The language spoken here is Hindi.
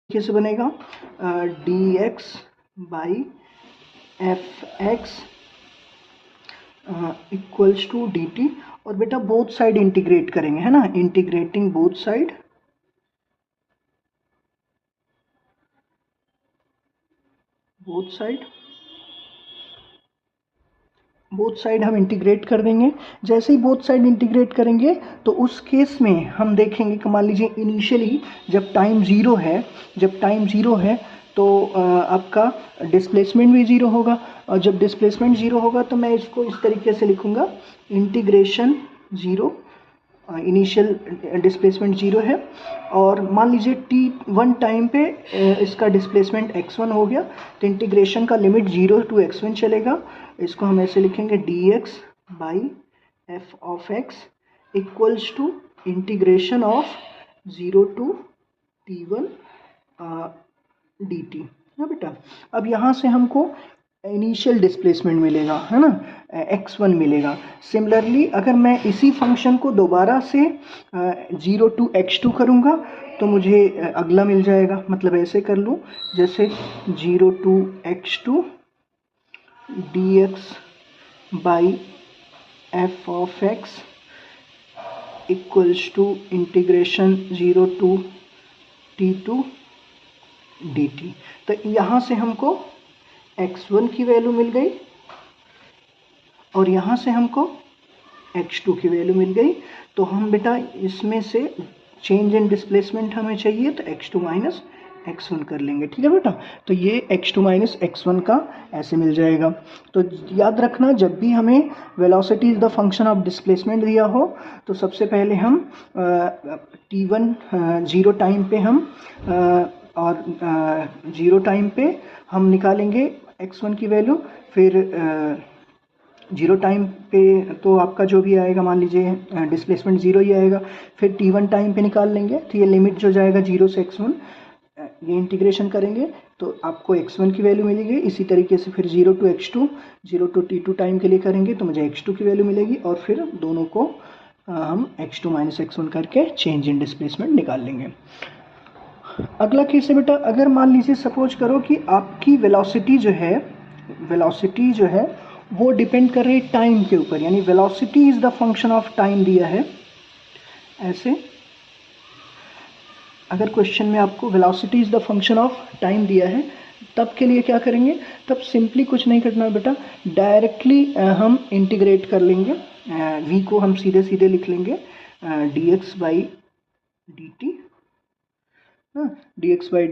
कैसे बनेगा, d x by f x equals to d t. और बेटा बोथ साइड इंटीग्रेट करेंगे, है ना, integrating both side, both side हम इंटीग्रेट कर देंगे। जैसे ही बोथ साइड इंटीग्रेट करेंगे तो उस केस में हम देखेंगे कि मान लीजिए इनिशियली जब टाइम ज़ीरो है तो आपका डिस्प्लेसमेंट भी ज़ीरो होगा। और जब डिस्प्लेसमेंट ज़ीरो होगा तो मैं इसको इस तरीके से लिखूँगा, integration zero, initial displacement zero है और मान लीजिए t1 टाइम पे इसका डिस्प्लेसमेंट x1 हो गया तो इंटीग्रेशन का लिमिट 0 टू x1 चलेगा। इसको हम ऐसे लिखेंगे dx by f of x equals to integration of 0 to t1 dt ना बेटा। अब यहाँ से हमको इनिशियल डिस्प्लेसमेंट मिलेगा, है ना, x1 मिलेगा। सिमिलरली अगर मैं इसी फंक्शन को दोबारा से 0 टू x2 करूँगा तो मुझे अगला मिल जाएगा। मतलब ऐसे कर लूँ, जैसे 0 to x2 dx by f of x equals to integration 0 to t2 dt। तो यहाँ से हमको x1 की वैल्यू मिल गई और यहाँ से हमको x2 की वैल्यू मिल गई। तो हम बेटा इसमें से चेंज इन डिस्प्लेसमेंट हमें चाहिए तो x2 माइनस x1 कर लेंगे, ठीक है बेटा। तो ये x2 माइनस x1 का ऐसे मिल जाएगा। तो याद रखना, जब भी हमें velocity is the function of displacement दिया हो तो सबसे पहले हम t1 ज़ीरो टाइम पे हम और 0 टाइम पे हम निकालेंगे x1 की वैल्यू, फिर 0 टाइम पे तो आपका जो भी आएगा मान लीजिए डिस्प्लेसमेंट 0 ही आएगा, फिर t1 टाइम पे निकाल लेंगे तो ये लिमिट जो जाएगा 0 से x1, ये इंटीग्रेशन करेंगे तो आपको x1 की वैल्यू मिलेगी। इसी तरीके से फिर 0 to x2, 0 to t2 time के लिए करेंगे तो मुझे x2 की वैल्यू मिलेगी और फिर दोनों को हम x2 माइनस x1 करके चेंज इन डिस्प्लेसमेंट निकाल लेंगे। अगला केस है बेटा, अगर मान लीजिए सपोज करो कि आपकी वेलोसिटी जो है वो डिपेंड कर रही है टाइम के ऊपर, यानी velocity is the function of time दिया है। ऐसे अगर क्वेश्चन में आपको velocity is the function of time दिया है तब के लिए क्या करेंगे, तब सिंपली कुछ नहीं करना बेटा, डायरेक्टली हम इंटीग्रेट कर लेंगे। v को हम सीधे सीधे लिख लेंगे dx by dt, dx by